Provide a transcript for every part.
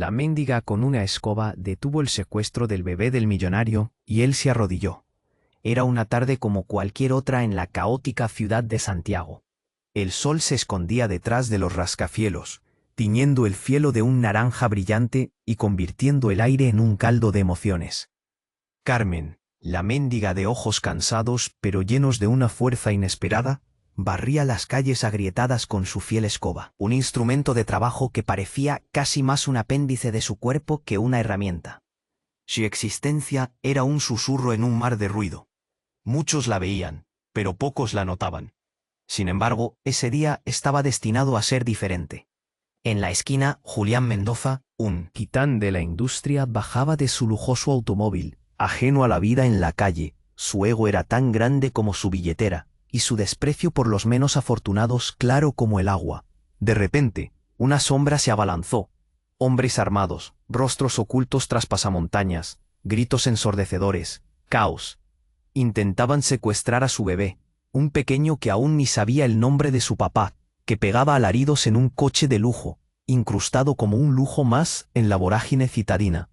La mendiga con una escoba detuvo el secuestro del bebé del millonario y él se arrodilló. Era una tarde como cualquier otra en la caótica ciudad de Santiago. El sol se escondía detrás de los rascacielos, tiñendo el cielo de un naranja brillante y convirtiendo el aire en un caldo de emociones. Carmen, la mendiga de ojos cansados pero llenos de una fuerza inesperada, barría las calles agrietadas con su fiel escoba, un instrumento de trabajo que parecía casi más un apéndice de su cuerpo que una herramienta. Su existencia era un susurro en un mar de ruido. Muchos la veían, pero pocos la notaban. Sin embargo, ese día estaba destinado a ser diferente. En la esquina, Julián Mendoza, un titán de la industria, bajaba de su lujoso automóvil, ajeno a la vida en la calle. Su ego era tan grande como su billetera, y su desprecio por los menos afortunados claro como el agua. De repente, una sombra se abalanzó. Hombres armados, rostros ocultos tras pasamontañas, gritos ensordecedores, caos. Intentaban secuestrar a su bebé, un pequeño que aún ni sabía el nombre de su papá, que pegaba alaridos en un coche de lujo, incrustado como un lujo más en la vorágine citadina.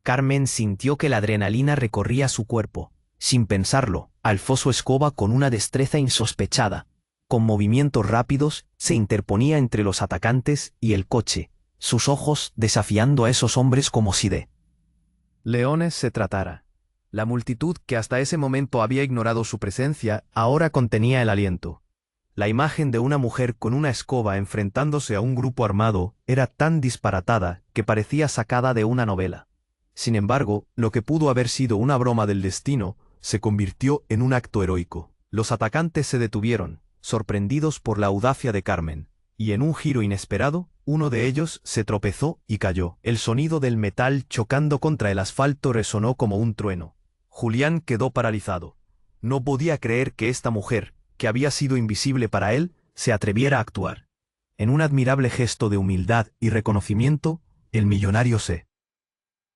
Carmen sintió que la adrenalina recorría su cuerpo. Sin pensarlo, alzó su escoba con una destreza insospechada. Con movimientos rápidos, se interponía entre los atacantes y el coche, sus ojos desafiando a esos hombres como si de leones se tratara. La multitud que hasta ese momento había ignorado su presencia, ahora contenía el aliento. La imagen de una mujer con una escoba enfrentándose a un grupo armado era tan disparatada que parecía sacada de una novela. Sin embargo, lo que pudo haber sido una broma del destino, se convirtió en un acto heroico. Los atacantes se detuvieron, sorprendidos por la audacia de Carmen, y en un giro inesperado, uno de ellos se tropezó y cayó. El sonido del metal chocando contra el asfalto resonó como un trueno. Julián quedó paralizado. No podía creer que esta mujer, que había sido invisible para él, se atreviera a actuar. En un admirable gesto de humildad y reconocimiento, el millonario se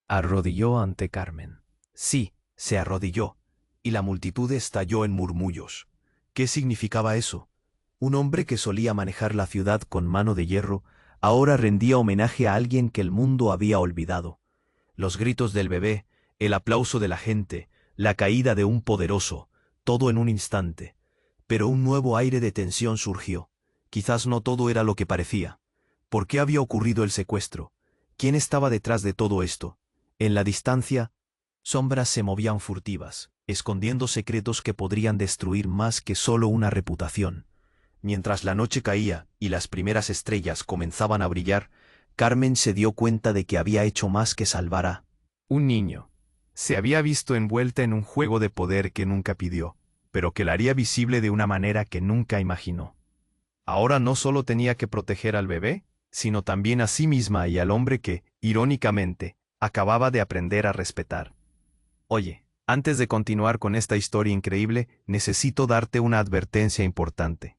arrodilló ante Carmen. Sí, se arrodilló, y la multitud estalló en murmullos. ¿Qué significaba eso? Un hombre que solía manejar la ciudad con mano de hierro, ahora rendía homenaje a alguien que el mundo había olvidado. Los gritos del bebé, el aplauso de la gente, la caída de un poderoso, todo en un instante. Pero un nuevo aire de tensión surgió. Quizás no todo era lo que parecía. ¿Por qué había ocurrido el secuestro? ¿Quién estaba detrás de todo esto? En la distancia, sombras se movían furtivas, escondiendo secretos que podrían destruir más que solo una reputación. Mientras la noche caía y las primeras estrellas comenzaban a brillar, Carmen se dio cuenta de que había hecho más que salvar a un niño. Se había visto envuelta en un juego de poder que nunca pidió, pero que la haría visible de una manera que nunca imaginó. Ahora no solo tenía que proteger al bebé, sino también a sí misma y al hombre que, irónicamente, acababa de aprender a respetar. Oye, antes de continuar con esta historia increíble, necesito darte una advertencia importante.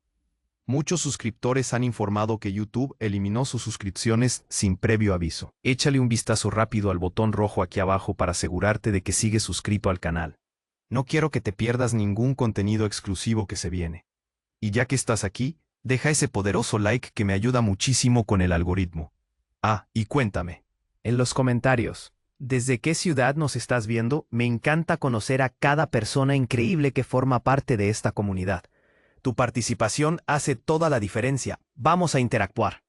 Muchos suscriptores han informado que YouTube eliminó sus suscripciones sin previo aviso. Échale un vistazo rápido al botón rojo aquí abajo para asegurarte de que sigues suscrito al canal. No quiero que te pierdas ningún contenido exclusivo que se viene. Y ya que estás aquí, deja ese poderoso like que me ayuda muchísimo con el algoritmo. Ah, y cuéntame en los comentarios, ¿desde qué ciudad nos estás viendo? Me encanta conocer a cada persona increíble que forma parte de esta comunidad. Tu participación hace toda la diferencia. Vamos a interactuar.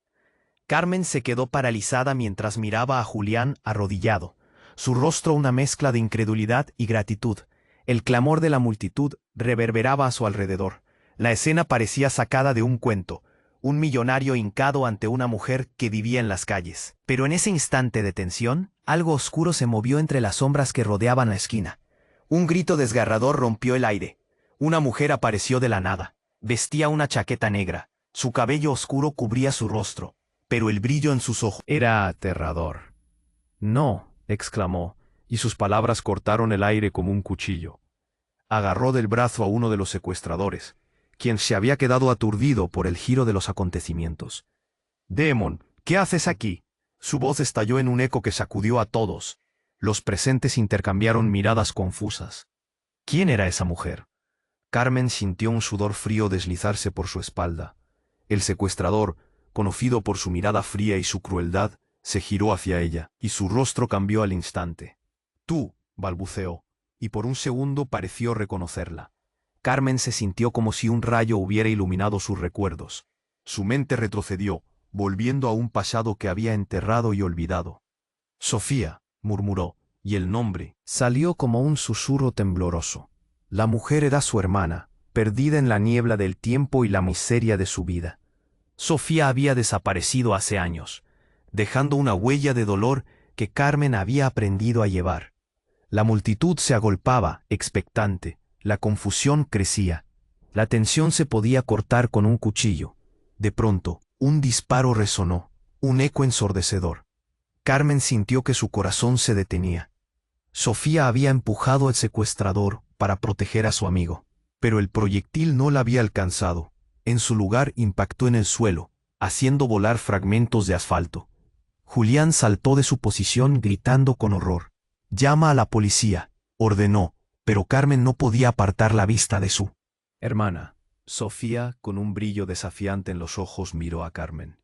Carmen se quedó paralizada mientras miraba a Julián arrodillado. Su rostro una mezcla de incredulidad y gratitud. El clamor de la multitud reverberaba a su alrededor. La escena parecía sacada de un cuento. Un millonario hincado ante una mujer que vivía en las calles. Pero en ese instante de tensión, algo oscuro se movió entre las sombras que rodeaban la esquina. Un grito desgarrador rompió el aire. Una mujer apareció de la nada. Vestía una chaqueta negra. Su cabello oscuro cubría su rostro, pero el brillo en sus ojos era aterrador. «No», exclamó, y sus palabras cortaron el aire como un cuchillo. Agarró del brazo a uno de los secuestradores, quien se había quedado aturdido por el giro de los acontecimientos. «Demon, ¿qué haces aquí?» Su voz estalló en un eco que sacudió a todos. Los presentes intercambiaron miradas confusas. ¿Quién era esa mujer? Carmen sintió un sudor frío deslizarse por su espalda. El secuestrador, conocido por su mirada fría y su crueldad, Se giró hacia ella, y su rostro cambió al instante. «Tú», balbuceó, y por un segundo pareció reconocerla. Carmen se sintió como si un rayo hubiera iluminado sus recuerdos. Su mente retrocedió, volviendo a un pasado que había enterrado y olvidado. «Sofía», murmuró, y el nombre salió como un susurro tembloroso. La mujer era su hermana, perdida en la niebla del tiempo y la miseria de su vida. Sofía había desaparecido hace años, dejando una huella de dolor que Carmen había aprendido a llevar. La multitud se agolpaba, expectante, la confusión crecía. La tensión se podía cortar con un cuchillo. De pronto, un disparo resonó, un eco ensordecedor. Carmen sintió que su corazón se detenía. Sofía había empujado al secuestrador para proteger a su amigo, pero el proyectil no la había alcanzado. En su lugar impactó en el suelo, haciendo volar fragmentos de asfalto. Julián saltó de su posición gritando con horror. «Llama a la policía», ordenó, pero Carmen no podía apartar la vista de su hermana. Sofía, con un brillo desafiante en los ojos, miró a Carmen.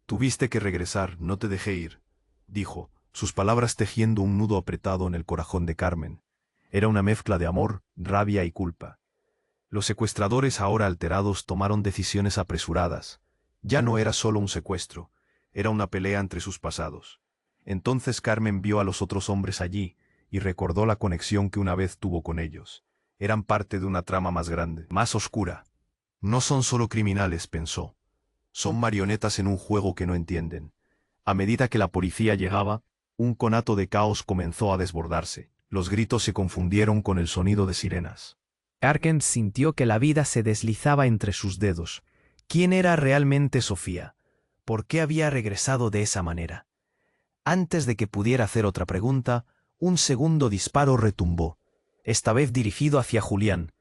«Tuviste que regresar, no te dejé ir», dijo, sus palabras tejiendo un nudo apretado en el corazón de Carmen. Era una mezcla de amor, rabia y culpa. Los secuestradores, ahora alterados, tomaron decisiones apresuradas. Ya no era solo un secuestro, era una pelea entre sus pasados. Entonces Carmen vio a los otros hombres allí y recordó la conexión que una vez tuvo con ellos. Eran parte de una trama más grande, más oscura. No son solo criminales, pensó. Son marionetas en un juego que no entienden. A medida que la policía llegaba, un conato de caos comenzó a desbordarse. Los gritos se confundieron con el sonido de sirenas. Carmen sintió que la vida se deslizaba entre sus dedos. ¿Quién era realmente Sofía? ¿Por qué había regresado de esa manera? Antes de que pudiera hacer otra pregunta, un segundo disparo retumbó, esta vez dirigido hacia Julián.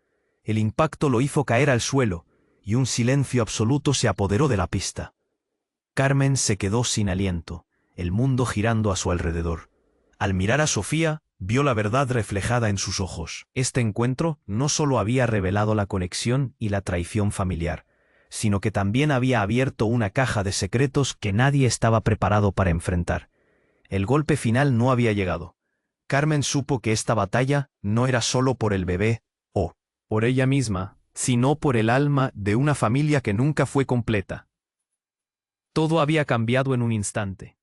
El impacto lo hizo caer al suelo, y un silencio absoluto se apoderó de la pista. Carmen se quedó sin aliento, el mundo girando a su alrededor. Al mirar a Sofía, vio la verdad reflejada en sus ojos. Este encuentro no solo había revelado la conexión y la traición familiar, sino que también había abierto una caja de secretos que nadie estaba preparado para enfrentar. El golpe final no había llegado. Carmen supo que esta batalla no era solo por el bebé, o por ella misma, sino por el alma de una familia que nunca fue completa. Todo había cambiado en un instante.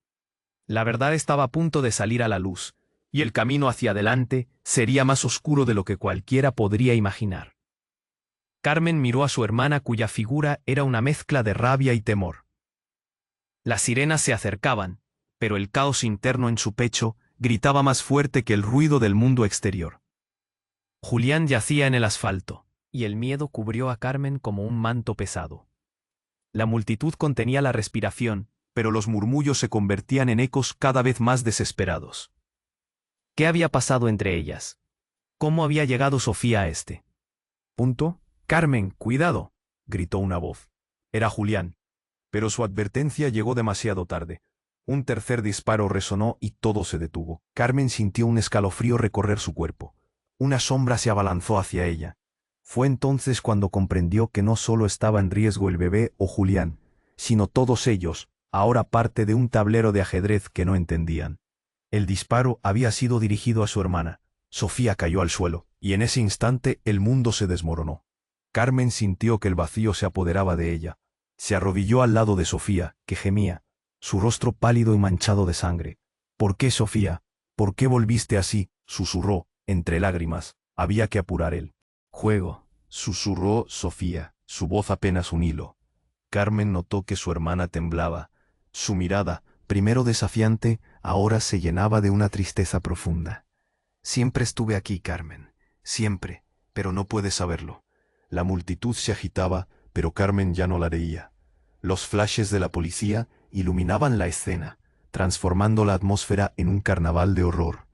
La verdad estaba a punto de salir a la luz, y el camino hacia adelante sería más oscuro de lo que cualquiera podría imaginar. Carmen miró a su hermana, cuya figura era una mezcla de rabia y temor. Las sirenas se acercaban, pero el caos interno en su pecho gritaba más fuerte que el ruido del mundo exterior. Julián yacía en el asfalto, y el miedo cubrió a Carmen como un manto pesado. La multitud contenía la respiración, pero los murmullos se convertían en ecos cada vez más desesperados. ¿Qué había pasado entre ellas? ¿Cómo había llegado Sofía a este punto? «Carmen, cuidado», gritó una voz. Era Julián. Pero su advertencia llegó demasiado tarde. Un tercer disparo resonó y todo se detuvo. Carmen sintió un escalofrío recorrer su cuerpo. Una sombra se abalanzó hacia ella. Fue entonces cuando comprendió que no solo estaba en riesgo el bebé o Julián, sino todos ellos, ahora parte de un tablero de ajedrez que no entendían. El disparo había sido dirigido a su hermana. Sofía cayó al suelo, y en ese instante el mundo se desmoronó. Carmen sintió que el vacío se apoderaba de ella. Se arrodilló al lado de Sofía, que gemía, su rostro pálido y manchado de sangre. «¿Por qué, Sofía? ¿Por qué volviste así?», susurró, entre lágrimas. Había que apurar el juego, susurró Sofía, su voz apenas un hilo. Carmen notó que su hermana temblaba. Su mirada, primero desafiante, ahora se llenaba de una tristeza profunda. «Siempre estuve aquí, Carmen, siempre, pero no puedes saberlo». La multitud se agitaba, pero Carmen ya no la veía. Los flashes de la policía iluminaban la escena, transformando la atmósfera en un carnaval de horror.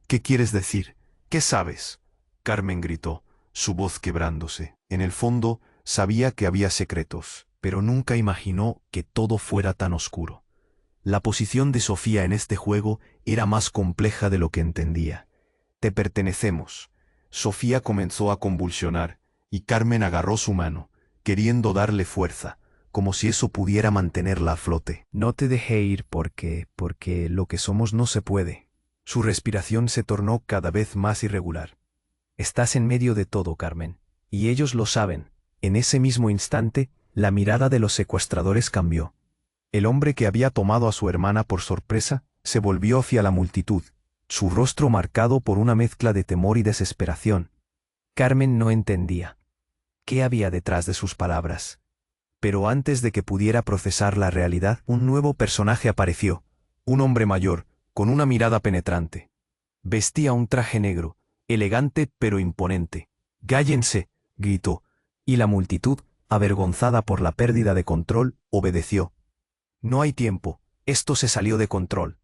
«¿Qué quieres decir? ¿Qué sabes?», Carmen gritó, su voz quebrándose. En el fondo, sabía que había secretos, pero nunca imaginó que todo fuera tan oscuro. La posición de Sofía en este juego era más compleja de lo que entendía. «Te pertenecemos». Sofía comenzó a convulsionar, y Carmen agarró su mano, queriendo darle fuerza, como si eso pudiera mantenerla a flote. No te dejé ir porque lo que somos no se puede. Su respiración se tornó cada vez más irregular. Estás en medio de todo, Carmen. Y ellos lo saben. En ese mismo instante, la mirada de los secuestradores cambió. El hombre que había tomado a su hermana por sorpresa se volvió hacia la multitud, su rostro marcado por una mezcla de temor y desesperación. Carmen no entendía qué había detrás de sus palabras. Pero antes de que pudiera procesar la realidad, un nuevo personaje apareció, un hombre mayor, con una mirada penetrante. Vestía un traje negro, elegante pero imponente. «¡Cállense!», gritó, y la multitud, avergonzada por la pérdida de control, obedeció. «No hay tiempo, esto se salió de control».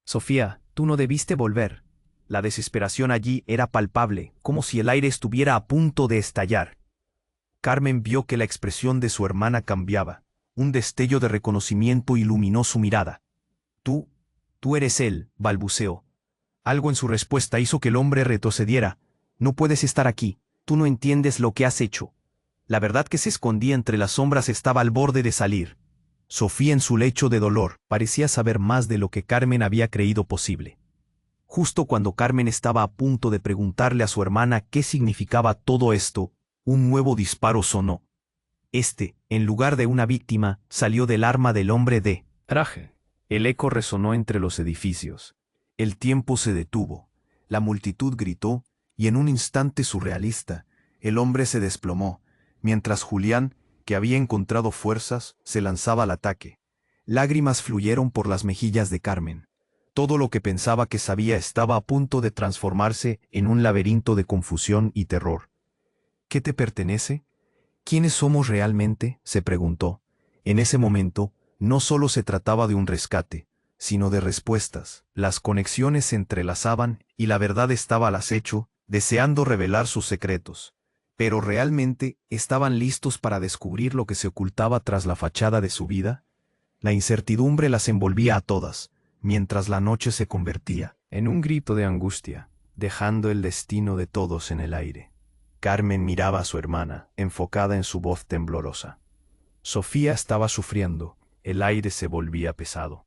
Sofía, tú no debiste volver. La desesperación allí era palpable, como si el aire estuviera a punto de estallar. Carmen vio que la expresión de su hermana cambiaba. Un destello de reconocimiento iluminó su mirada. Tú eres él», balbuceó. Algo en su respuesta hizo que el hombre retrocediera. «No puedes estar aquí, tú no entiendes lo que has hecho». La verdad que se escondía entre las sombras estaba al borde de salir. Sofía en su lecho de dolor parecía saber más de lo que Carmen había creído posible. Justo cuando Carmen estaba a punto de preguntarle a su hermana qué significaba todo esto, un nuevo disparo sonó. En lugar de una víctima, salió del arma del hombre de traje. El eco resonó entre los edificios. El tiempo se detuvo. La multitud gritó, y en un instante surrealista, el hombre se desplomó, mientras Julián, que había encontrado fuerzas, se lanzaba al ataque. Lágrimas fluyeron por las mejillas de Carmen. Todo lo que pensaba que sabía estaba a punto de transformarse en un laberinto de confusión y terror. «¿Qué te pertenece? ¿Quiénes somos realmente?», se preguntó. En ese momento, no solo se trataba de un rescate, sino de respuestas. Las conexiones se entrelazaban y la verdad estaba al acecho, deseando revelar sus secretos. Pero ¿realmente estaban listos para descubrir lo que se ocultaba tras la fachada de su vida? La incertidumbre las envolvía a todas, mientras la noche se convertía en un grito de angustia, dejando el destino de todos en el aire. Carmen miraba a su hermana, enfocada en su voz temblorosa. Sofía estaba sufriendo, el aire se volvía pesado.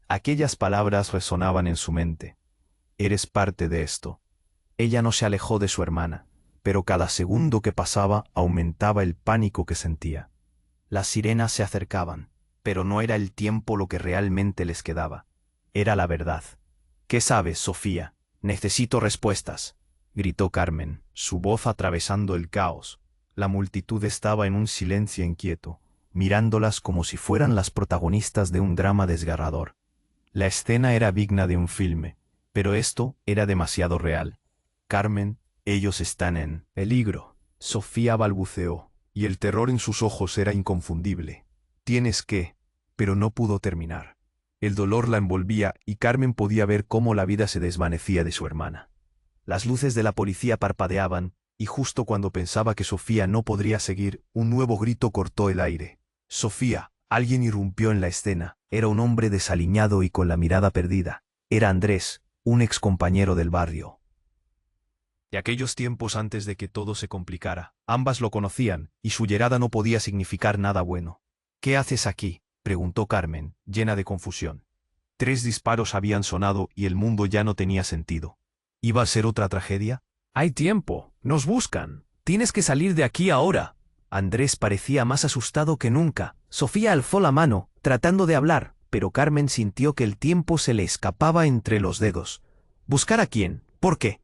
Aquellas palabras resonaban en su mente. «Eres parte de esto». Ella no se alejó de su hermana, pero cada segundo que pasaba aumentaba el pánico que sentía. Las sirenas se acercaban, pero no era el tiempo lo que realmente les quedaba. Era la verdad. «¿Qué sabes, Sofía? Necesito respuestas», gritó Carmen, su voz atravesando el caos. La multitud estaba en un silencio inquieto, mirándolas como si fueran las protagonistas de un drama desgarrador. La escena era digna de un filme, pero esto era demasiado real. «Carmen, ellos están en peligro», Sofía balbuceó, y el terror en sus ojos era inconfundible. «Tienes que», pero no pudo terminar. El dolor la envolvía y Carmen podía ver cómo la vida se desvanecía de su hermana. Las luces de la policía parpadeaban, y justo cuando pensaba que Sofía no podría seguir, un nuevo grito cortó el aire. «Sofía», alguien irrumpió en la escena. Era un hombre desaliñado y con la mirada perdida. Era Andrés, un excompañero del barrio. De aquellos tiempos antes de que todo se complicara, ambas lo conocían, y su llegada no podía significar nada bueno. «¿Qué haces aquí?», preguntó Carmen, llena de confusión. 3 disparos habían sonado y el mundo ya no tenía sentido. ¿Iba a ser otra tragedia? «Hay tiempo, nos buscan. Tienes que salir de aquí ahora». Andrés parecía más asustado que nunca. Sofía alzó la mano, tratando de hablar, pero Carmen sintió que el tiempo se le escapaba entre los dedos. ¿Buscar a quién? ¿Por qué?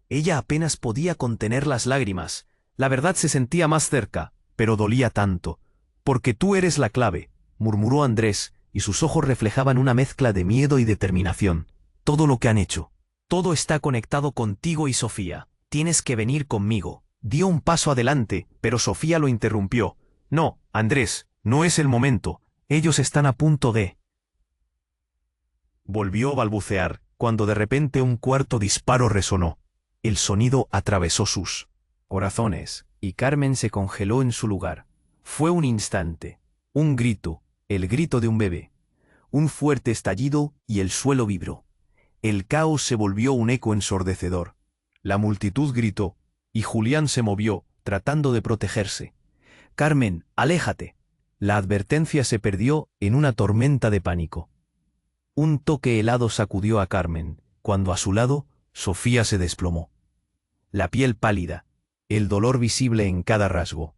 Ella apenas podía contener las lágrimas. La verdad se sentía más cerca, pero dolía tanto. «Porque tú eres la clave», murmuró Andrés, y sus ojos reflejaban una mezcla de miedo y determinación. «Todo lo que han hecho. Todo está conectado contigo y Sofía. Tienes que venir conmigo». Dio un paso adelante, pero Sofía lo interrumpió. «No, Andrés, no es el momento. Ellos están a punto de...». Volvió a balbucear, cuando de repente un cuarto disparo resonó. El sonido atravesó sus corazones, y Carmen se congeló en su lugar. Fue un instante, un grito, el grito de un bebé. Un fuerte estallido y el suelo vibró. El caos se volvió un eco ensordecedor. La multitud gritó, y Julián se movió, tratando de protegerse. «Carmen, aléjate». La advertencia se perdió en una tormenta de pánico. Un toque helado sacudió a Carmen, cuando a su lado, Sofía se desplomó. La piel pálida, el dolor visible en cada rasgo.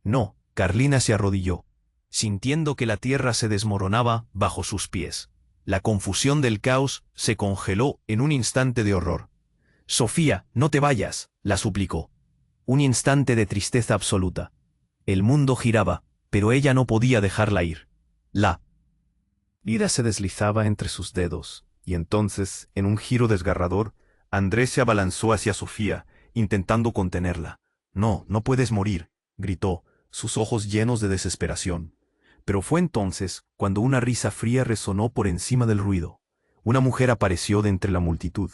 No, Carlina se arrodilló, sintiendo que la tierra se desmoronaba bajo sus pies. La confusión del caos se congeló en un instante de horror. «Sofía, no te vayas», la suplicó. Un instante de tristeza absoluta. El mundo giraba, pero ella no podía dejarla ir. La vida se deslizaba entre sus dedos, y entonces, en un giro desgarrador, Andrés se abalanzó hacia Sofía, intentando contenerla. «No, no puedes morir», gritó, sus ojos llenos de desesperación. Pero fue entonces cuando una risa fría resonó por encima del ruido. Una mujer apareció de entre la multitud.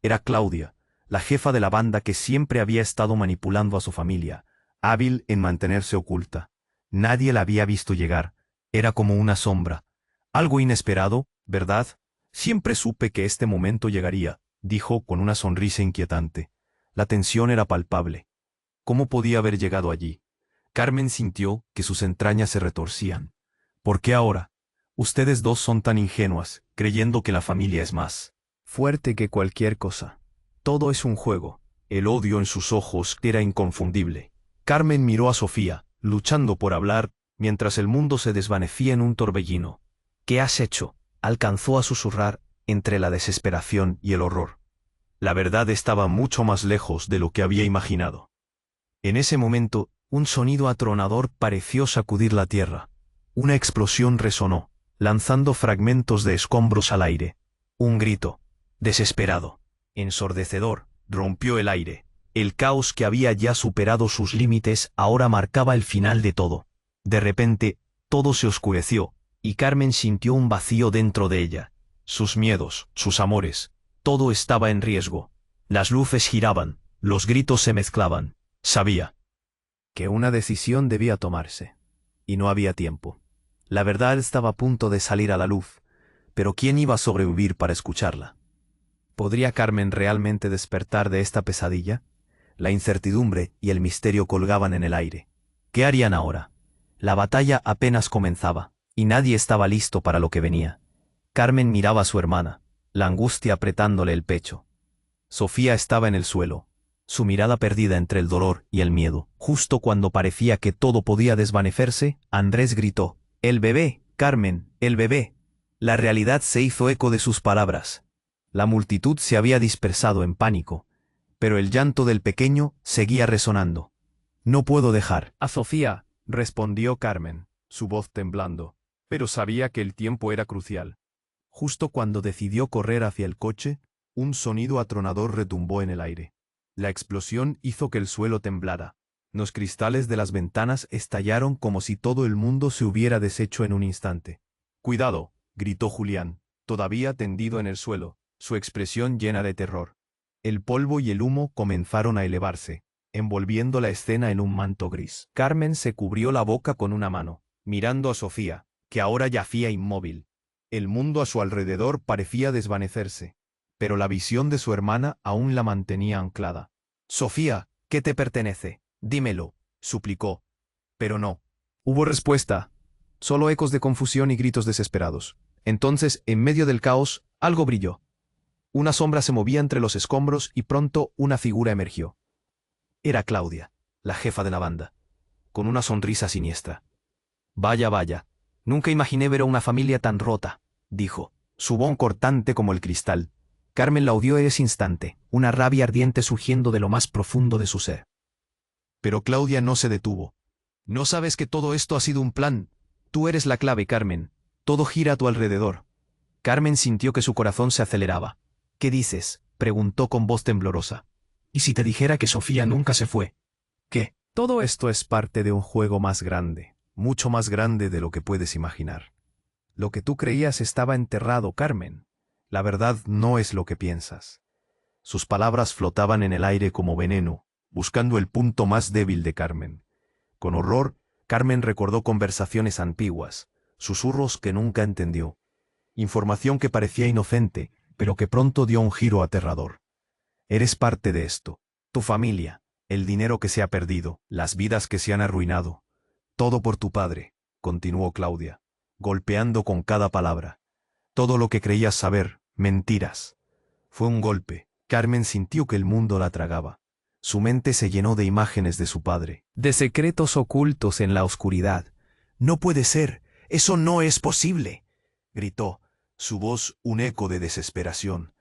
Era Claudia, la jefa de la banda que siempre había estado manipulando a su familia, hábil en mantenerse oculta. Nadie la había visto llegar. Era como una sombra. «Algo inesperado, ¿verdad? Siempre supe que este momento llegaría», dijo con una sonrisa inquietante. La tensión era palpable. ¿Cómo podía haber llegado allí? Carmen sintió que sus entrañas se retorcían. «¿Por qué ahora? Ustedes dos son tan ingenuas, creyendo que la familia es más fuerte que cualquier cosa. Todo es un juego». El odio en sus ojos era inconfundible. Carmen miró a Sofía, luchando por hablar, mientras el mundo se desvanecía en un torbellino. «¿Qué has hecho?», alcanzó a susurrar, entre la desesperación y el horror. La verdad estaba mucho más lejos de lo que había imaginado. En ese momento, un sonido atronador pareció sacudir la tierra. Una explosión resonó, lanzando fragmentos de escombros al aire. Un grito, desesperado, ensordecedor, rompió el aire. El caos que había ya superado sus límites ahora marcaba el final de todo. De repente, todo se oscureció, y Carmen sintió un vacío dentro de ella. Sus miedos, sus amores, todo estaba en riesgo. Las luces giraban, los gritos se mezclaban. Sabía que una decisión debía tomarse. Y no había tiempo. La verdad estaba a punto de salir a la luz, pero ¿quién iba a sobrevivir para escucharla? ¿Podría Carmen realmente despertar de esta pesadilla? La incertidumbre y el misterio colgaban en el aire. ¿Qué harían ahora? La batalla apenas comenzaba, y nadie estaba listo para lo que venía. Carmen miraba a su hermana, la angustia apretándole el pecho. Sofía estaba en el suelo, su mirada perdida entre el dolor y el miedo. Justo cuando parecía que todo podía desvanecerse, Andrés gritó: «¡El bebé, Carmen, el bebé!». La realidad se hizo eco de sus palabras. La multitud se había dispersado en pánico, pero el llanto del pequeño seguía resonando. «No puedo dejar a Sofía», respondió Carmen, su voz temblando, pero sabía que el tiempo era crucial. Justo cuando decidió correr hacia el coche, un sonido atronador retumbó en el aire. La explosión hizo que el suelo temblara. Los cristales de las ventanas estallaron como si todo el mundo se hubiera deshecho en un instante. «¡Cuidado!», gritó Julián, todavía tendido en el suelo, su expresión llena de terror. El polvo y el humo comenzaron a elevarse, envolviendo la escena en un manto gris. Carmen se cubrió la boca con una mano, mirando a Sofía, que ahora yacía inmóvil. El mundo a su alrededor parecía desvanecerse, pero la visión de su hermana aún la mantenía anclada. «Sofía, ¿qué te pertenece? Dímelo», suplicó. Pero no. Hubo respuesta. Solo ecos de confusión y gritos desesperados. Entonces, en medio del caos, algo brilló. Una sombra se movía entre los escombros y pronto una figura emergió. Era Claudia, la jefa de la banda, con una sonrisa siniestra. «Vaya, vaya. Nunca imaginé ver a una familia tan rota», dijo, su voz cortante como el cristal. Carmen la odió en ese instante, una rabia ardiente surgiendo de lo más profundo de su ser. Pero Claudia no se detuvo. «¿No sabes que todo esto ha sido un plan? Tú eres la clave, Carmen. Todo gira a tu alrededor». Carmen sintió que su corazón se aceleraba. «¿Qué dices?», preguntó con voz temblorosa. «¿Y si te dijera que Sofía nunca se fue?». «¿Qué?». «Todo esto es parte de un juego más grande, mucho más grande de lo que puedes imaginar. Lo que tú creías estaba enterrado, Carmen. La verdad no es lo que piensas». Sus palabras flotaban en el aire como veneno, buscando el punto más débil de Carmen. Con horror, Carmen recordó conversaciones antiguas, susurros que nunca entendió. Información que parecía inocente, pero que pronto dio un giro aterrador. «Eres parte de esto. Tu familia, el dinero que se ha perdido, las vidas que se han arruinado. Todo por tu padre. continuó Claudia, golpeando con cada palabra. Todo lo que creías saber, mentiras. Fue un golpe. Carmen sintió que el mundo la tragaba. Su mente se llenó de imágenes de su padre, De secretos ocultos en la oscuridad. No puede ser, eso no es posible, gritó, su voz un eco de desesperación.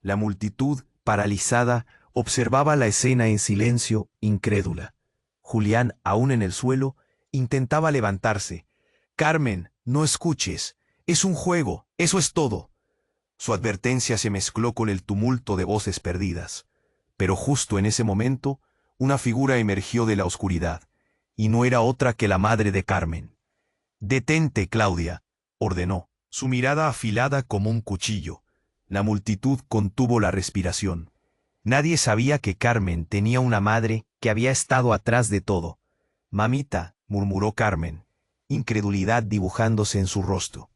La multitud, paralizada, observaba la escena en silencio, incrédula. Julián, aún en el suelo, intentaba levantarse. Carmen, no escuches, es un juego, eso es todo. Su advertencia se mezcló con el tumulto de voces perdidas. Pero justo en ese momento, una figura emergió de la oscuridad, y no era otra que la madre de Carmen. «Detente, Claudia», ordenó, su mirada afilada como un cuchillo. La multitud contuvo la respiración. Nadie sabía que Carmen tenía una madre que había estado atrás de todo. «Mamita», murmuró Carmen, incredulidad dibujándose en su rostro.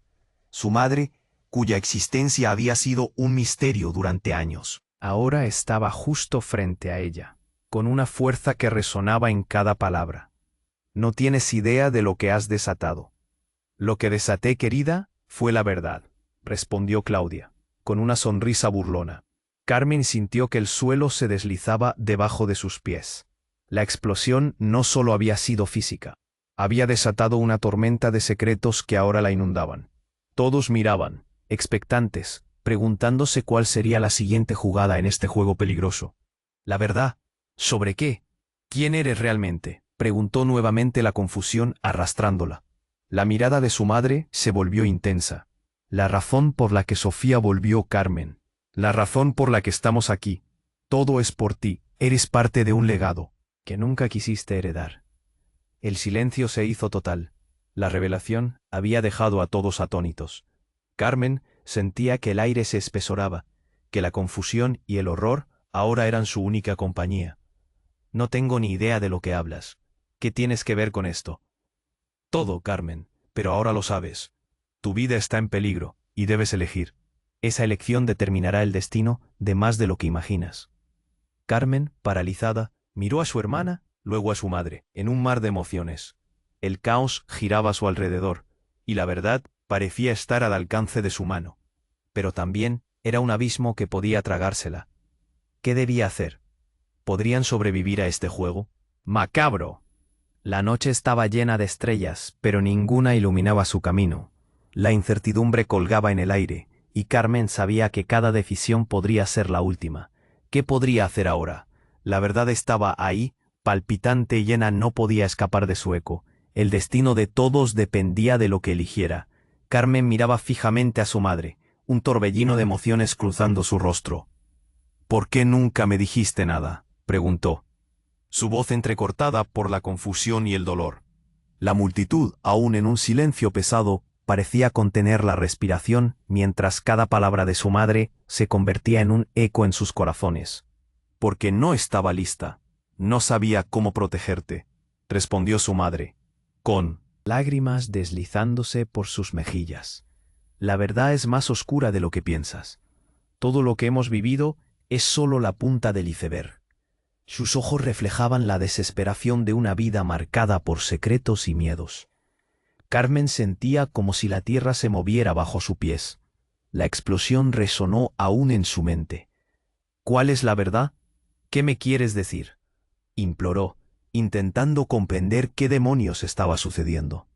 Su madre, cuya existencia había sido un misterio durante años, Ahora estaba justo frente a ella, con una fuerza que resonaba en cada palabra. No tienes idea de lo que has desatado. Lo que desaté, querida, fue la verdad, respondió Claudia, con una sonrisa burlona. Carmen sintió que el suelo se deslizaba debajo de sus pies. La explosión no solo había sido física, había desatado una tormenta de secretos que ahora la inundaban. Todos miraban, expectantes, preguntándose cuál sería la siguiente jugada en este juego peligroso. La verdad, ¿sobre qué? ¿Quién eres realmente?, preguntó nuevamente la confusión arrastrándola. La mirada de su madre se volvió intensa. La razón por la que Sofía volvió, Carmen. La razón por la que estamos aquí. Todo es por ti, eres parte de un legado que nunca quisiste heredar. El silencio se hizo total. La revelación había dejado a todos atónitos. Carmen sentía que el aire se espesoraba, que la confusión y el horror ahora eran su única compañía. No tengo ni idea de lo que hablas. ¿Qué tienes que ver con esto? Todo, Carmen, pero ahora lo sabes. Tu vida está en peligro, y debes elegir. Esa elección determinará el destino de más de lo que imaginas. Carmen, paralizada, miró a su hermana, luego a su madre, en un mar de emociones. El caos giraba a su alrededor, y la verdad parecía estar al alcance de su mano. Pero también era un abismo que podía tragársela. ¿Qué debía hacer? ¿Podrían sobrevivir a este juego? ¡Macabro! La noche estaba llena de estrellas, pero ninguna iluminaba su camino. La incertidumbre colgaba en el aire, y Carmen sabía que cada decisión podría ser la última. ¿Qué podría hacer ahora? La verdad estaba ahí, palpitante y llena, no podía escapar de su eco. El destino de todos dependía de lo que eligiera. Carmen miraba fijamente a su madre, un torbellino de emociones cruzando su rostro. «¿Por qué nunca me dijiste nada?», preguntó, su voz entrecortada por la confusión y el dolor. La multitud, aún en un silencio pesado, parecía contener la respiración mientras cada palabra de su madre se convertía en un eco en sus corazones. «Porque no estaba lista. No sabía cómo protegerte», respondió su madre, con lágrimas deslizándose por sus mejillas. «La verdad es más oscura de lo que piensas. Todo lo que hemos vivido es solo la punta del iceberg». Sus ojos reflejaban la desesperación de una vida marcada por secretos y miedos. Carmen sentía como si la tierra se moviera bajo sus pies. La explosión resonó aún en su mente. «¿Cuál es la verdad? ¿Qué me quieres decir?», imploró, intentando comprender qué demonios estaba sucediendo.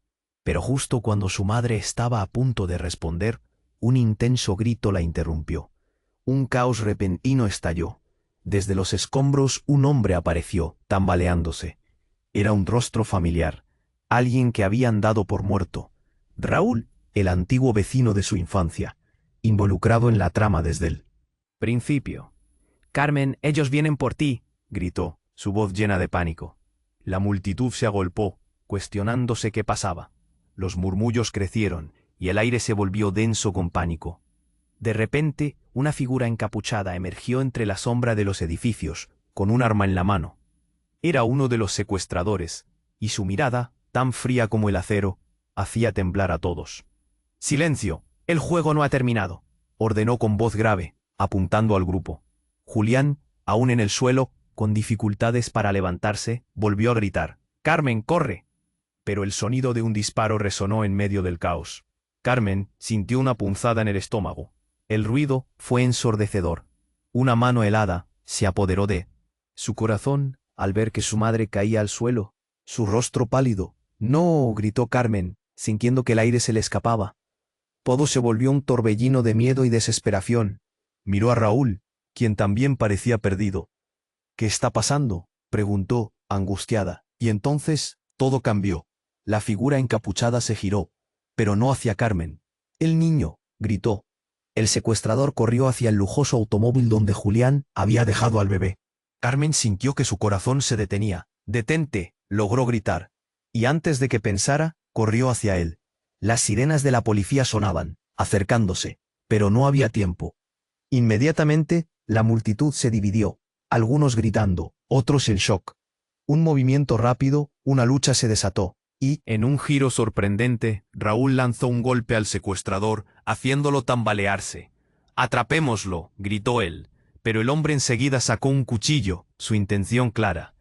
Pero justo cuando su madre estaba a punto de responder, un intenso grito la interrumpió. Un caos repentino estalló. Desde los escombros un hombre apareció, tambaleándose. Era un rostro familiar, alguien que habían dado por muerto. Raúl, el antiguo vecino de su infancia, involucrado en la trama desde el principio. «Carmen, ellos vienen por ti», gritó, su voz llena de pánico. La multitud se agolpó, cuestionándose qué pasaba. Los murmullos crecieron, y el aire se volvió denso con pánico. De repente, una figura encapuchada emergió entre la sombra de los edificios, con un arma en la mano. Era uno de los secuestradores, y su mirada, tan fría como el acero, hacía temblar a todos. «Silencio, el juego no ha terminado», ordenó con voz grave, apuntando al grupo. Julián, aún en el suelo, con dificultades para levantarse, volvió a gritar: «Carmen, corre». pero el sonido de un disparo resonó en medio del caos. Carmen sintió una punzada en el estómago. El ruido fue ensordecedor. Una mano helada se apoderó de su corazón al ver que su madre caía al suelo, su rostro pálido. «¡No!», gritó Carmen, sintiendo que el aire se le escapaba. Todo se volvió un torbellino de miedo y desesperación. Miró a Raúl, quien también parecía perdido. «¿Qué está pasando?», preguntó, angustiada. Y entonces, todo cambió. La figura encapuchada se giró, pero no hacia Carmen. «¡El niño!», gritó. El secuestrador corrió hacia el lujoso automóvil donde Julián había dejado al bebé. Carmen sintió que su corazón se detenía. «¡Detente!», logró gritar. Y antes de que pensara, corrió hacia él. Las sirenas de la policía sonaban, acercándose, pero no había tiempo. Inmediatamente, la multitud se dividió, algunos gritando, otros en shock. Un movimiento rápido, una lucha se desató, y, en un giro sorprendente, Raúl lanzó un golpe al secuestrador, haciéndolo tambalearse. «¡Atrapémoslo!», gritó él, pero el hombre enseguida sacó un cuchillo, su intención clara.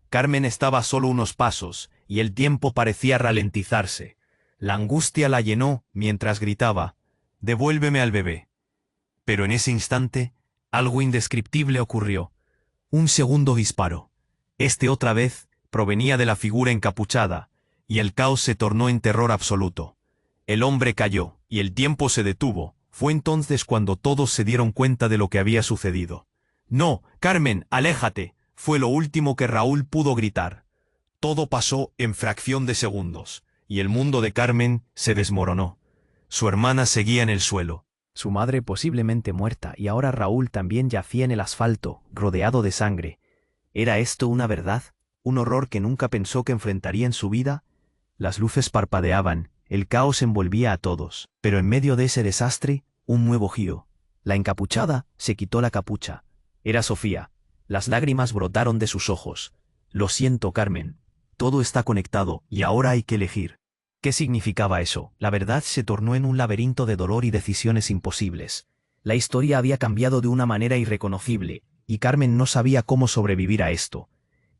Carmen estaba a solo unos pasos, y el tiempo parecía ralentizarse. La angustia la llenó mientras gritaba: «¡Devuélveme al bebé!». Pero en ese instante, algo indescriptible ocurrió. Un segundo disparo. Este otra vez provenía de la figura encapuchada, y el caos se tornó en terror absoluto. El hombre cayó, y el tiempo se detuvo. Fue entonces cuando todos se dieron cuenta de lo que había sucedido. «¡No, Carmen, aléjate!», fue lo último que Raúl pudo gritar. Todo pasó en fracción de segundos, y el mundo de Carmen se desmoronó. Su hermana seguía en el suelo, su madre posiblemente muerta, y ahora Raúl también yacía en el asfalto, rodeado de sangre. ¿Era esto una verdad? ¿Un horror que nunca pensó que enfrentaría en su vida? Las luces parpadeaban, el caos envolvía a todos, pero en medio de ese desastre, un nuevo giro. La encapuchada se quitó la capucha. Era Sofía. Las lágrimas brotaron de sus ojos. «Lo siento, Carmen. Todo está conectado, y ahora hay que elegir». ¿Qué significaba eso? La verdad se tornó en un laberinto de dolor y decisiones imposibles. La historia había cambiado de una manera irreconocible, y Carmen no sabía cómo sobrevivir a esto.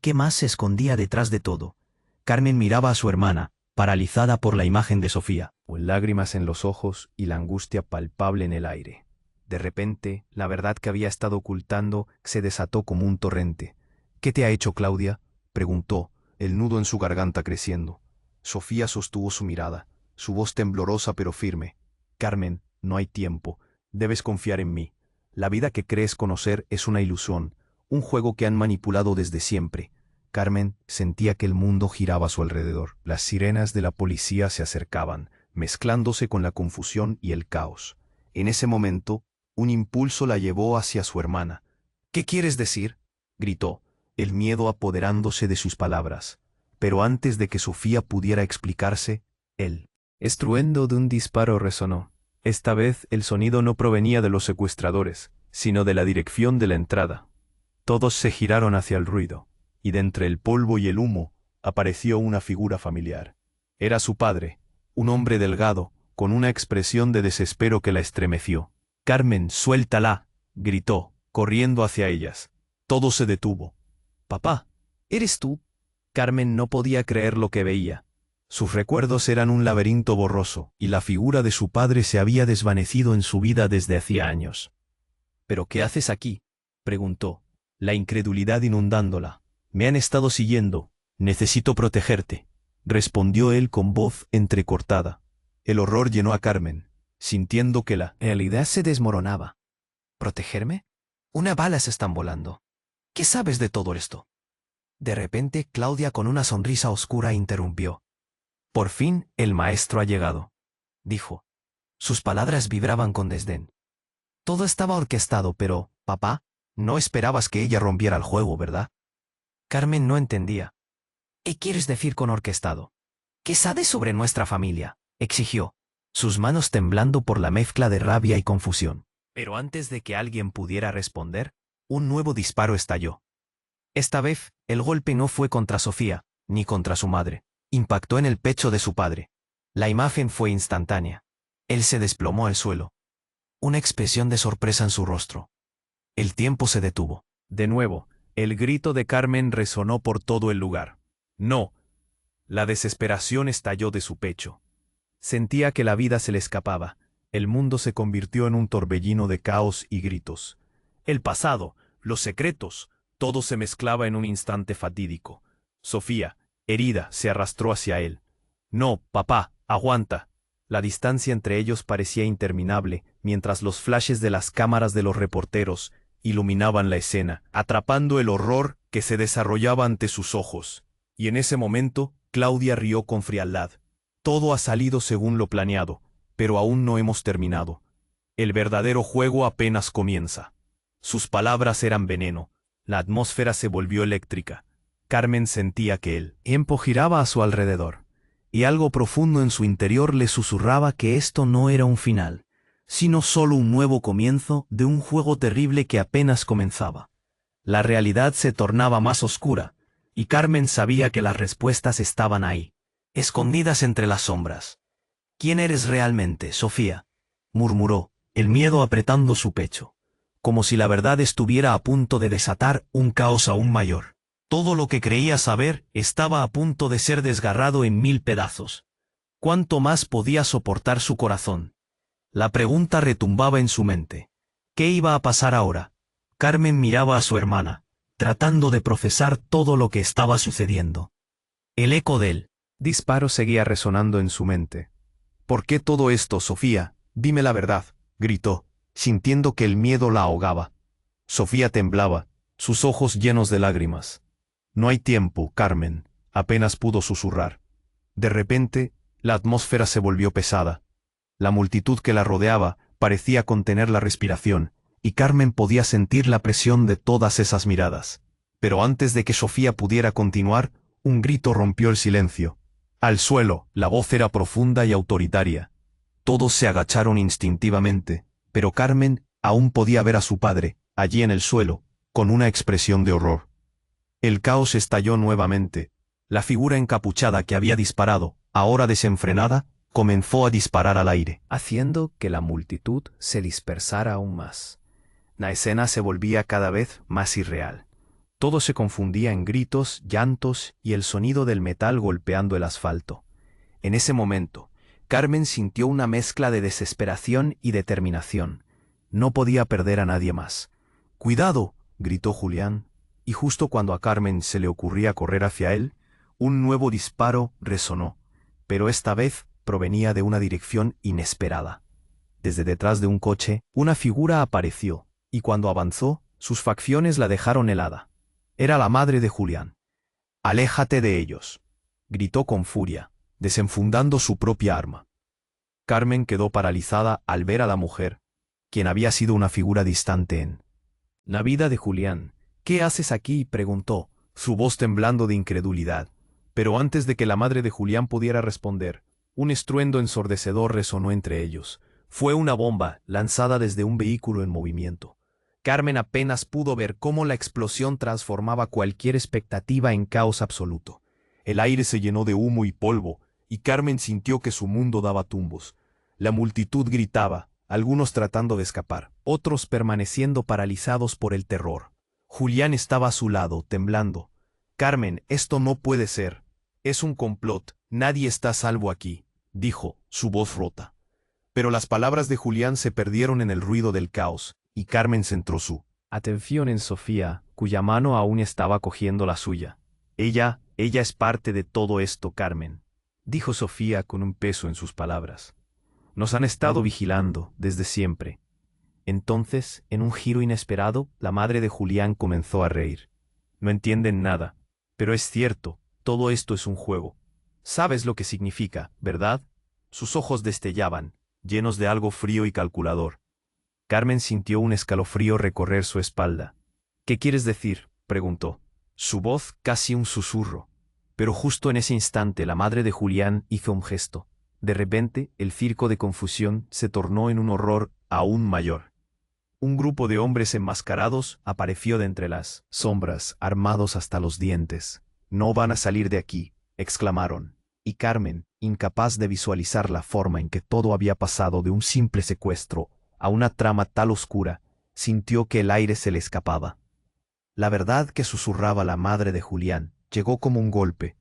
¿Qué más se escondía detrás de todo? Carmen miraba a su hermana, paralizada por la imagen de Sofía, con lágrimas en los ojos y la angustia palpable en el aire. De repente, la verdad que había estado ocultando se desató como un torrente. «¿Qué te ha hecho, Claudia?», preguntó, el nudo en su garganta creciendo. Sofía sostuvo su mirada, su voz temblorosa pero firme. «Carmen, no hay tiempo. Debes confiar en mí. La vida que crees conocer es una ilusión, un juego que han manipulado desde siempre». Carmen sentía que el mundo giraba a su alrededor. Las sirenas de la policía se acercaban, mezclándose con la confusión y el caos. En ese momento, un impulso la llevó hacia su hermana. «¿Qué quieres decir?», gritó, el miedo apoderándose de sus palabras. Pero antes de que Sofía pudiera explicarse, el estruendo de un disparo resonó. Esta vez el sonido no provenía de los secuestradores, sino de la dirección de la entrada. Todos se giraron hacia el ruido, y de entre el polvo y el humo apareció una figura familiar. Era su padre, un hombre delgado, con una expresión de desespero que la estremeció. «Carmen, suéltala», gritó, corriendo hacia ellas. Todo se detuvo. «Papá, ¿eres tú?». Carmen no podía creer lo que veía. Sus recuerdos eran un laberinto borroso, y la figura de su padre se había desvanecido en su vida desde hacía años. «¿Pero qué haces aquí?», preguntó, la incredulidad inundándola. «Me han estado siguiendo. Necesito protegerte», respondió él con voz entrecortada. El horror llenó a Carmen, sintiendo que la realidad se desmoronaba. «¿Protegerme? Unas balas están volando. ¿Qué sabes de todo esto?». De repente, Claudia con una sonrisa oscura interrumpió. «Por fin, el maestro ha llegado», dijo. Sus palabras vibraban con desdén. «Todo estaba orquestado, pero, papá, no esperabas que ella rompiera el juego, ¿verdad?». Carmen no entendía. «¿Qué quieres decir con orquestado? ¿Qué sabes sobre nuestra familia?», exigió, sus manos temblando por la mezcla de rabia y confusión. Pero antes de que alguien pudiera responder, un nuevo disparo estalló. Esta vez, el golpe no fue contra Sofía, ni contra su madre. Impactó en el pecho de su padre. La imagen fue instantánea. Él se desplomó al suelo. Una expresión de sorpresa en su rostro. El tiempo se detuvo. De nuevo, el grito de Carmen resonó por todo el lugar. «No, La desesperación estalló de su pecho. Sentía que la vida se le escapaba. El mundo se convirtió en un torbellino de caos y gritos. El pasado, los secretos, todo se mezclaba en un instante fatídico. Sofía, herida, se arrastró hacia él. No, papá, aguanta. La distancia entre ellos parecía interminable, mientras los flashes de las cámaras de los reporteros iluminaban la escena, atrapando el horror que se desarrollaba ante sus ojos. Y en ese momento, Claudia rió con frialdad. Todo ha salido según lo planeado, pero aún no hemos terminado. El verdadero juego apenas comienza. Sus palabras eran veneno. La atmósfera se volvió eléctrica. Carmen sentía que el tiempo giraba a su alrededor, y algo profundo en su interior le susurraba que esto no era un final, sino solo un nuevo comienzo de un juego terrible que apenas comenzaba. La realidad se tornaba más oscura, y Carmen sabía que las respuestas estaban ahí, escondidas entre las sombras. «¿Quién eres realmente, Sofía?», murmuró, el miedo apretando su pecho, como si la verdad estuviera a punto de desatar un caos aún mayor. Todo lo que creía saber estaba a punto de ser desgarrado en 1000 pedazos. ¿Cuánto más podía soportar su corazón? La pregunta retumbaba en su mente. ¿Qué iba a pasar ahora? Carmen miraba a su hermana, tratando de procesar todo lo que estaba sucediendo. El eco del disparo seguía resonando en su mente. «¿Por qué todo esto, Sofía? Dime la verdad», gritó, sintiendo que el miedo la ahogaba. Sofía temblaba, sus ojos llenos de lágrimas. «No hay tiempo, Carmen», apenas pudo susurrar. De repente, la atmósfera se volvió pesada. La multitud que la rodeaba parecía contener la respiración, y Carmen podía sentir la presión de todas esas miradas. Pero antes de que Sofía pudiera continuar, un grito rompió el silencio. Al suelo, la voz era profunda y autoritaria. Todos se agacharon instintivamente, pero Carmen aún podía ver a su padre, allí en el suelo, con una expresión de horror. El caos estalló nuevamente. La figura encapuchada que había disparado, ahora desenfrenada, comenzó a disparar al aire, haciendo que la multitud se dispersara aún más. La escena se volvía cada vez más irreal. Todo se confundía en gritos, llantos y el sonido del metal golpeando el asfalto. En ese momento, Carmen sintió una mezcla de desesperación y determinación. No podía perder a nadie más. «¡Cuidado!», gritó Julián, y justo cuando a Carmen se le ocurría correr hacia él, un nuevo disparo resonó, pero esta vez provenía de una dirección inesperada. Desde detrás de un coche, una figura apareció, y cuando avanzó, sus facciones la dejaron helada. Era la madre de Julián. «¡Aléjate de ellos!», gritó con furia, desenfundando su propia arma. Carmen quedó paralizada al ver a la mujer, quien había sido una figura distante en la vida de Julián. «¿Qué haces aquí?», preguntó, su voz temblando de incredulidad. Pero antes de que la madre de Julián pudiera responder, un estruendo ensordecedor resonó entre ellos. Fue una bomba lanzada desde un vehículo en movimiento. Carmen apenas pudo ver cómo la explosión transformaba cualquier expectativa en caos absoluto. El aire se llenó de humo y polvo, y Carmen sintió que su mundo daba tumbos. La multitud gritaba, algunos tratando de escapar, otros permaneciendo paralizados por el terror. Julián estaba a su lado, temblando. «Carmen, esto no puede ser. Es un complot. Nadie está a salvo aquí», dijo, su voz rota. Pero las palabras de Julián se perdieron en el ruido del caos, y Carmen centró su atención en Sofía, cuya mano aún estaba cogiendo la suya. Ella es parte de todo esto, Carmen», dijo Sofía con un peso en sus palabras. «Nos han estado vigilando desde siempre». Entonces, en un giro inesperado, la madre de Julián comenzó a reír. «No entienden nada, pero es cierto, todo esto es un juego. Sabes lo que significa, ¿verdad?». Sus ojos destellaban, llenos de algo frío y calculador. Carmen sintió un escalofrío recorrer su espalda. «¿Qué quieres decir?», preguntó. Su voz casi un susurro. Pero justo en ese instante la madre de Julián hizo un gesto. De repente, el circo de confusión se tornó en un horror aún mayor. Un grupo de hombres enmascarados apareció de entre las sombras, armados hasta los dientes. «No van a salir de aquí», exclamaron. Y Carmen, incapaz de visualizar la forma en que todo había pasado de un simple secuestro a una trama tal oscura, sintió que el aire se le escapaba. La verdad que susurraba la madre de Julián llegó como un golpe.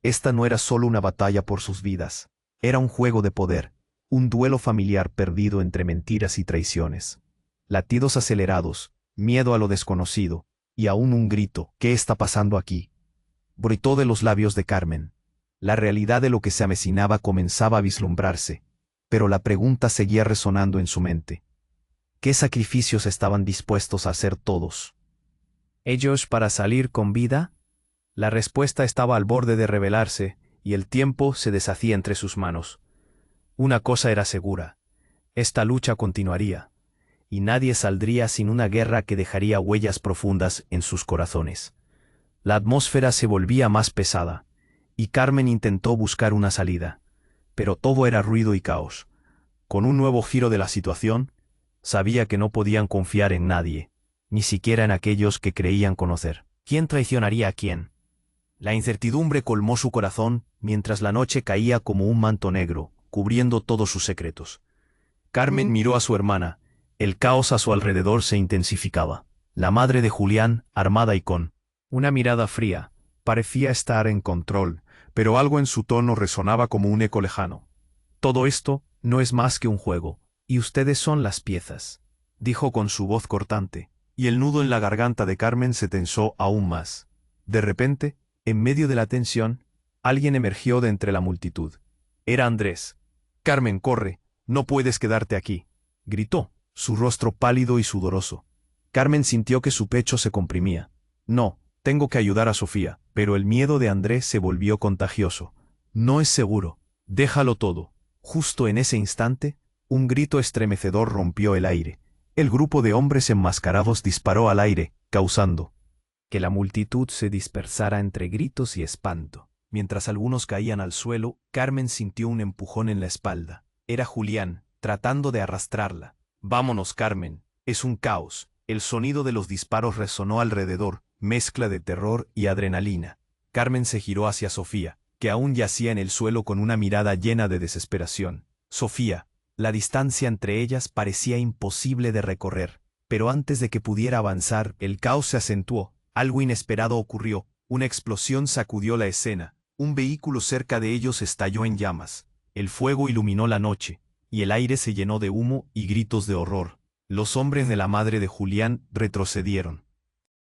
Esta no era solo una batalla por sus vidas. Era un juego de poder, un duelo familiar perdido entre mentiras y traiciones. Latidos acelerados, miedo a lo desconocido, y aún un grito: ¿qué está pasando aquí? Brotó de los labios de Carmen. La realidad de lo que se avecinaba comenzaba a vislumbrarse, pero la pregunta seguía resonando en su mente. ¿Qué sacrificios estaban dispuestos a hacer todos? ¿Ellos para salir con vida? La respuesta estaba al borde de revelarse, y el tiempo se deshacía entre sus manos. Una cosa era segura: esta lucha continuaría, y nadie saldría sin una guerra que dejaría huellas profundas en sus corazones. La atmósfera se volvía más pesada, y Carmen intentó buscar una salida, pero todo era ruido y caos. Con un nuevo giro de la situación, sabía que no podían confiar en nadie, ni siquiera en aquellos que creían conocer. ¿Quién traicionaría a quién? La incertidumbre colmó su corazón mientras la noche caía como un manto negro, cubriendo todos sus secretos. Carmen miró a su hermana. El caos a su alrededor se intensificaba. La madre de Julián, armada y con una mirada fría, parecía estar en control, pero algo en su tono resonaba como un eco lejano. Todo esto no es más que un juego, y ustedes son las piezas, dijo con su voz cortante, y el nudo en la garganta de Carmen se tensó aún más. De repente, en medio de la tensión, alguien emergió de entre la multitud. Era Andrés. «Carmen, corre, no puedes quedarte aquí», gritó, su rostro pálido y sudoroso. Carmen sintió que su pecho se comprimía. «No, tengo que ayudar a Sofía», pero el miedo de Andrés se volvió contagioso. «No es seguro. Déjalo todo». Justo en ese instante, un grito estremecedor rompió el aire. El grupo de hombres enmascarados disparó al aire, causando que la multitud se dispersara entre gritos y espanto. Mientras algunos caían al suelo, Carmen sintió un empujón en la espalda. Era Julián, tratando de arrastrarla. «Vámonos, Carmen, es un caos». El sonido de los disparos resonó alrededor, mezcla de terror y adrenalina. Carmen se giró hacia Sofía, que aún yacía en el suelo con una mirada llena de desesperación. Sofía. La distancia entre ellas parecía imposible de recorrer, pero antes de que pudiera avanzar, el caos se acentuó. Algo inesperado ocurrió. Una explosión sacudió la escena. Un vehículo cerca de ellos estalló en llamas. El fuego iluminó la noche, y el aire se llenó de humo y gritos de horror. Los hombres de la madre de Julián retrocedieron,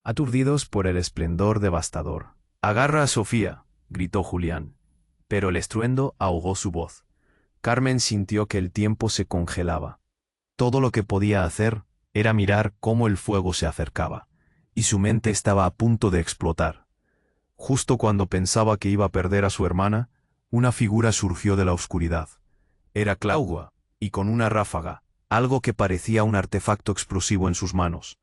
aturdidos por el esplendor devastador. «Agarra a Sofía», gritó Julián, pero el estruendo ahogó su voz. Carmen sintió que el tiempo se congelaba. Todo lo que podía hacer era mirar cómo el fuego se acercaba, y su mente estaba a punto de explotar. Justo cuando pensaba que iba a perder a su hermana, una figura surgió de la oscuridad. Era Claudia, y con una ráfaga, algo que parecía un artefacto explosivo en sus manos.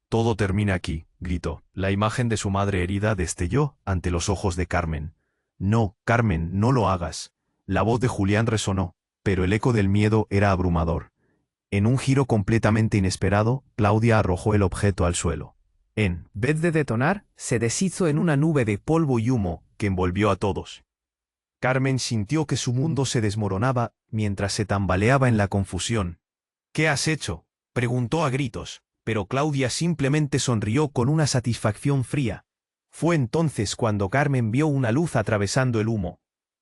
«Todo termina aquí», gritó. La imagen de su madre herida destelló ante los ojos de Carmen. «No, Carmen, no lo hagas». La voz de Julián resonó, pero el eco del miedo era abrumador. En un giro completamente inesperado, Claudia arrojó el objeto al suelo. En vez de detonar, se deshizo en una nube de polvo y humo que envolvió a todos. Carmen sintió que su mundo se desmoronaba mientras se tambaleaba en la confusión. «¿Qué has hecho?», preguntó a gritos, pero Claudia simplemente sonrió con una satisfacción fría. Fue entonces cuando Carmen vio una luz atravesando el humo.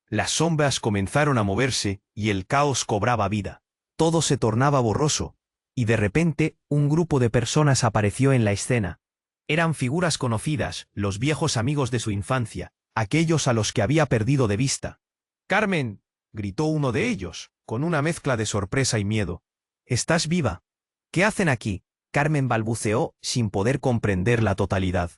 Las sombras comenzaron a moverse y el caos cobraba vida. Todo se tornaba borroso, y de repente un grupo de personas apareció en la escena. Eran figuras conocidas, los viejos amigos de su infancia, aquellos a los que había perdido de vista. «Carmen», gritó uno de ellos, con una mezcla de sorpresa y miedo. «¿Estás viva? ¿Qué hacen aquí?», Carmen balbuceó sin poder comprender la totalidad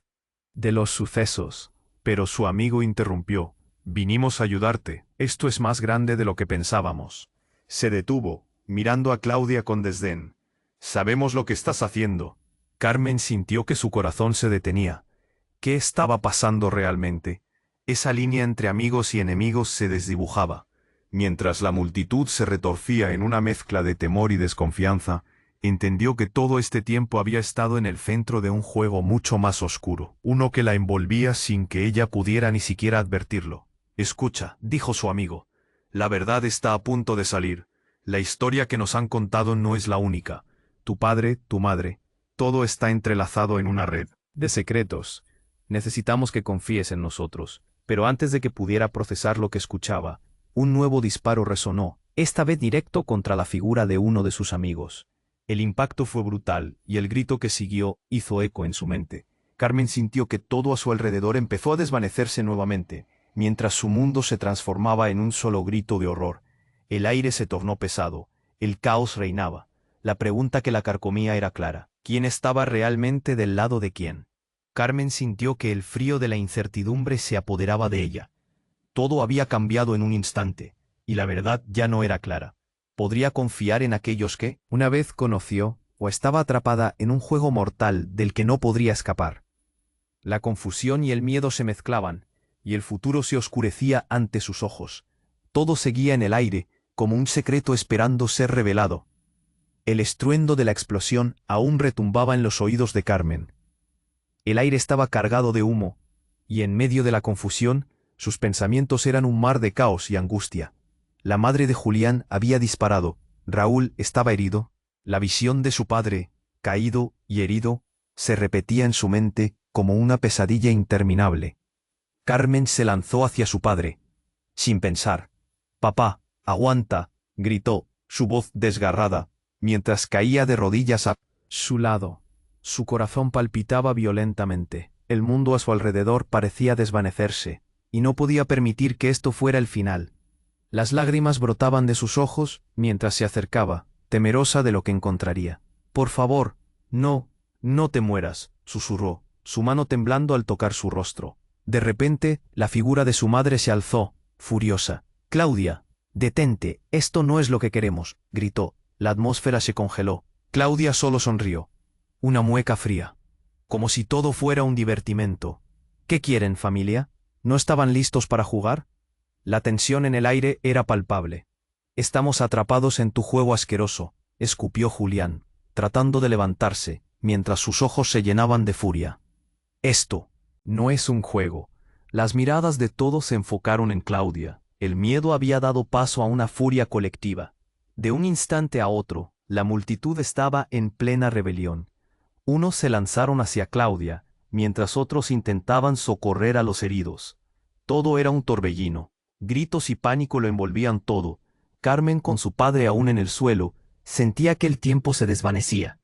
de los sucesos, pero su amigo interrumpió. «Vinimos a ayudarte, esto es más grande de lo que pensábamos». Se detuvo, mirando a Claudia con desdén. «Sabemos lo que estás haciendo». Carmen sintió que su corazón se detenía. ¿Qué estaba pasando realmente? Esa línea entre amigos y enemigos se desdibujaba. Mientras la multitud se retorcía en una mezcla de temor y desconfianza, entendió que todo este tiempo había estado en el centro de un juego mucho más oscuro, uno que la envolvía sin que ella pudiera ni siquiera advertirlo. «Escucha», dijo su amigo, «la verdad está a punto de salir. La historia que nos han contado no es la única. Tu padre, tu madre, todo está entrelazado en una red de secretos. Necesitamos que confíes en nosotros. Pero antes de que pudiera procesar lo que escuchaba, un nuevo disparo resonó, esta vez directo contra la figura de uno de sus amigos. El impacto fue brutal, y el grito que siguió hizo eco en su mente. Carmen sintió que todo a su alrededor empezó a desvanecerse nuevamente, mientras su mundo se transformaba en un solo grito de horror. El aire se tornó pesado, el caos reinaba. La pregunta que la carcomía era clara: ¿quién estaba realmente del lado de quién? Carmen sintió que el frío de la incertidumbre se apoderaba de ella. Todo había cambiado en un instante, y la verdad ya no era clara. ¿Podría confiar en aquellos que, una vez conoció, o estaba atrapada en un juego mortal del que no podría escapar? La confusión y el miedo se mezclaban, y el futuro se oscurecía ante sus ojos. Todo seguía en el aire, como un secreto esperando ser revelado. El estruendo de la explosión aún retumbaba en los oídos de Carmen. El aire estaba cargado de humo, y en medio de la confusión, sus pensamientos eran un mar de caos y angustia. La madre de Julián había disparado, Raúl estaba herido, la visión de su padre, caído y herido, se repetía en su mente como una pesadilla interminable. Carmen se lanzó hacia su padre, sin pensar. «Papá, aguanta», gritó, su voz desgarrada, mientras caía de rodillas a su lado. Su corazón palpitaba violentamente, el mundo a su alrededor parecía desvanecerse, y no podía permitir que esto fuera el final. Las lágrimas brotaban de sus ojos mientras se acercaba, temerosa de lo que encontraría. «Por favor, no, no te mueras», susurró, su mano temblando al tocar su rostro. De repente, la figura de su madre se alzó, furiosa. «Claudia, detente, esto no es lo que queremos», gritó. La atmósfera se congeló. Claudia solo sonrió. Una mueca fría. Como si todo fuera un divertimento. «¿Qué quieren, familia? ¿No estaban listos para jugar?» La tensión en el aire era palpable. «Estamos atrapados en tu juego asqueroso», escupió Julián, tratando de levantarse, mientras sus ojos se llenaban de furia. «Esto no es un juego». Las miradas de todos se enfocaron en Claudia. El miedo había dado paso a una furia colectiva. De un instante a otro, la multitud estaba en plena rebelión. Unos se lanzaron hacia Claudia, mientras otros intentaban socorrer a los heridos. Todo era un torbellino. Gritos y pánico lo envolvían todo. Carmen, con su padre aún en el suelo, sentía que el tiempo se desvanecía.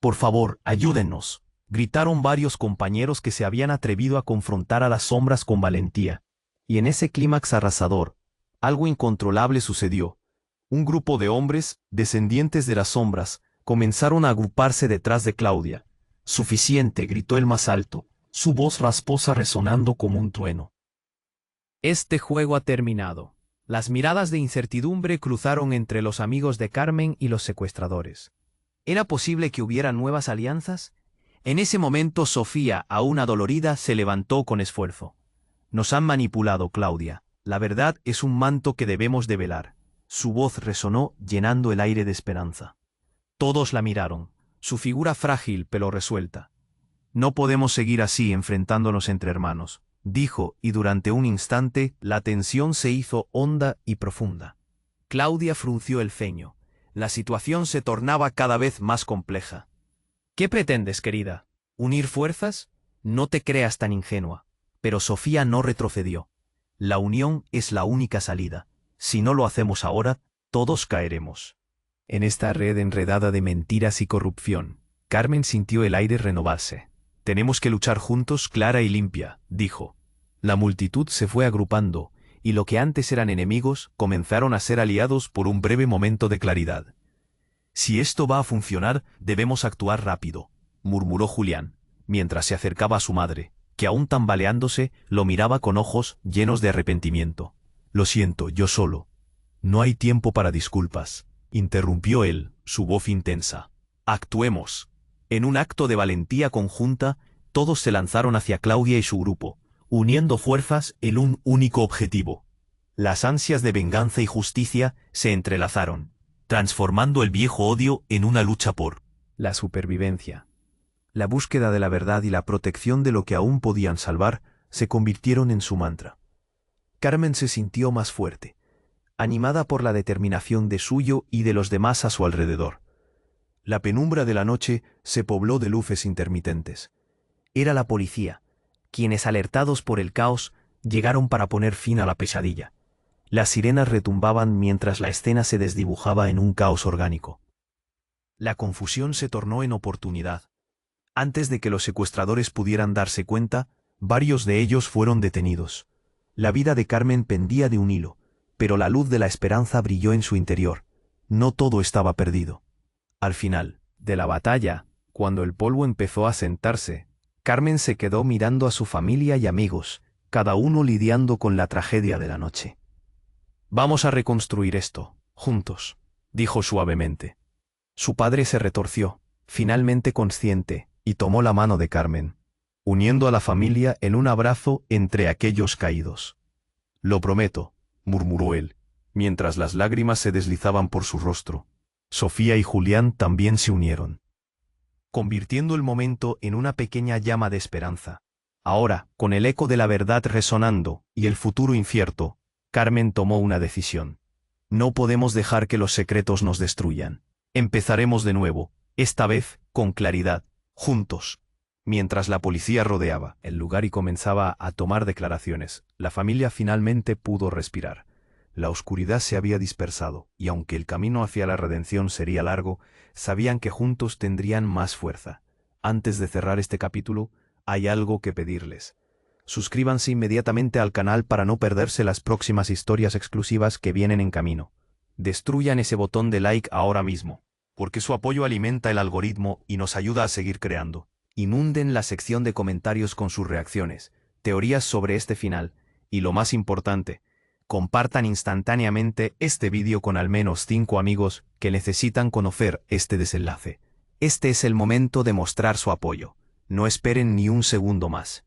«Por favor, ayúdennos», gritaron varios compañeros que se habían atrevido a confrontar a las sombras con valentía. Y en ese clímax arrasador, algo incontrolable sucedió. Un grupo de hombres, descendientes de las sombras, comenzaron a agruparse detrás de Claudia. «Suficiente», gritó el más alto, su voz rasposa resonando como un trueno. Este juego ha terminado. Las miradas de incertidumbre cruzaron entre los amigos de Carmen y los secuestradores. ¿Era posible que hubiera nuevas alianzas? En ese momento Sofía, aún adolorida, se levantó con esfuerzo. «Nos han manipulado, Claudia. La verdad es un manto que debemos develar». Su voz resonó llenando el aire de esperanza. Todos la miraron, su figura frágil pero resuelta. «No podemos seguir así enfrentándonos entre hermanos», dijo, y durante un instante la tensión se hizo honda y profunda. Claudia frunció el ceño. La situación se tornaba cada vez más compleja. «¿Qué pretendes, querida? ¿Unir fuerzas? No te creas tan ingenua». Pero Sofía no retrocedió. «La unión es la única salida. Si no lo hacemos ahora, todos caeremos». En esta red enredada de mentiras y corrupción, Carmen sintió el aire renovarse. «Tenemos que luchar juntos, clara y limpia», dijo. La multitud se fue agrupando, y lo que antes eran enemigos comenzaron a ser aliados por un breve momento de claridad. «Si esto va a funcionar, debemos actuar rápido», murmuró Julián, mientras se acercaba a su madre, que aún tambaleándose lo miraba con ojos llenos de arrepentimiento. «Lo siento, yo solo». «No hay tiempo para disculpas», interrumpió él, su voz intensa. «Actuemos». En un acto de valentía conjunta, todos se lanzaron hacia Claudia y su grupo, uniendo fuerzas en un único objetivo. Las ansias de venganza y justicia se entrelazaron, transformando el viejo odio en una lucha por la supervivencia. La búsqueda de la verdad y la protección de lo que aún podían salvar se convirtieron en su mantra. Carmen se sintió más fuerte, animada por la determinación de suyo y de los demás a su alrededor. La penumbra de la noche se pobló de luces intermitentes. Era la policía, quienes, alertados por el caos, llegaron para poner fin a la pesadilla. Las sirenas retumbaban mientras la escena se desdibujaba en un caos orgánico. La confusión se tornó en oportunidad. Antes de que los secuestradores pudieran darse cuenta, varios de ellos fueron detenidos. La vida de Carmen pendía de un hilo, pero la luz de la esperanza brilló en su interior. No todo estaba perdido. Al final de la batalla, cuando el polvo empezó a sentarse, Carmen se quedó mirando a su familia y amigos, cada uno lidiando con la tragedia de la noche. «Vamos a reconstruir esto, juntos», dijo suavemente. Su padre se retorció, finalmente consciente, y tomó la mano de Carmen, uniendo a la familia en un abrazo entre aquellos caídos. «Lo prometo», murmuró él, mientras las lágrimas se deslizaban por su rostro. Sofía y Julián también se unieron, convirtiendo el momento en una pequeña llama de esperanza. Ahora, con el eco de la verdad resonando y el futuro incierto, Carmen tomó una decisión. No podemos dejar que los secretos nos destruyan. Empezaremos de nuevo, esta vez, con claridad, juntos. Mientras la policía rodeaba el lugar y comenzaba a tomar declaraciones, la familia finalmente pudo respirar. La oscuridad se había dispersado, y aunque el camino hacia la redención sería largo, sabían que juntos tendrían más fuerza. Antes de cerrar este capítulo, hay algo que pedirles. Suscríbanse inmediatamente al canal para no perderse las próximas historias exclusivas que vienen en camino. Destruyan ese botón de like ahora mismo, porque su apoyo alimenta el algoritmo y nos ayuda a seguir creando. Inunden la sección de comentarios con sus reacciones, teorías sobre este final, y lo más importante, compartan instantáneamente este vídeo con al menos 5 amigos que necesitan conocer este desenlace. Este es el momento de mostrar su apoyo. No esperen ni un segundo más.